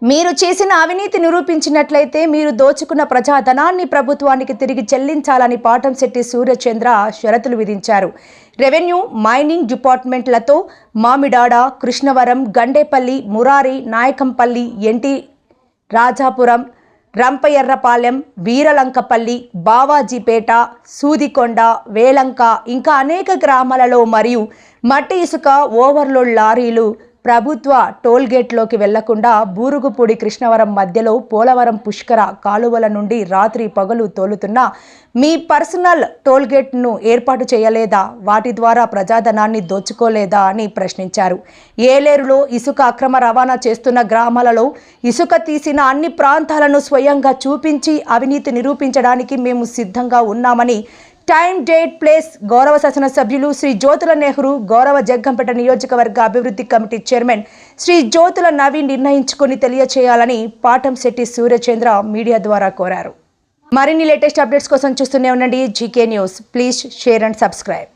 మీరు చేసిన అవినీతి నిరూపించినట్లయితే మీరు దోచుకున్న ప్రజాధనాన్ని ప్రభుత్వానికి తిరిగి చెల్లించాలని పాటంశెట్టి సూర్యచంద్ర షరతులు విధించారు. రెవెన్యూ, మైనింగ్ డిపార్ట్మెంట్లతో మామిడాడ, కృష్ణవరం, గండేపల్లి, మురారి, నాయకంపల్లి, ఎన్టీ రాజాపురం, రంపయర్రపాలెం, వీరలంకపల్లి, బావాజీపేట, సూదికొండ, వేలంక ఇంకా అనేక గ్రామాలలో మరియు మట్టి ఇసుక ఓవర్లోడ్ లారీలు ప్రభుత్వ టోల్గేట్లోకి వెళ్లకుండా బూరుగుపూడి కృష్ణవరం మధ్యలో పోలవరం పుష్కర కాలువల నుండి రాత్రి పగలు తోలుతున్న మీ పర్సనల్ టోల్గేట్ను ఏర్పాటు చేయలేదా? వాటి ద్వారా ప్రజాధనాన్ని దోచుకోలేదా అని ప్రశ్నించారు. ఏలేరులో ఇసుక అక్రమ రవాణా చేస్తున్న గ్రామాలలో ఇసుక తీసిన అన్ని ప్రాంతాలను స్వయంగా చూపించి అవినీతి నిరూపించడానికి మేము సిద్ధంగా ఉన్నామని టైమ్, డేట్, ప్లేస్ గౌరవ శాసనసభ్యులు శ్రీ జ్యోతుల నెహ్రూ, గౌరవ జగ్గంపేట నియోజకవర్గ అభివృద్ధి కమిటీ చైర్మన్ శ్రీ జ్యోతుల నవీన్ నిర్ణయించుకొని తెలియచేయాలని పాటంశెట్టి సూర్యచంద్ర మీడియా ద్వారా కోరారు. మరిన్ని లేటెస్ట్ అప్డేట్స్ కోసం చూస్తూనే ఉండండి GK news. Please share and subscribe.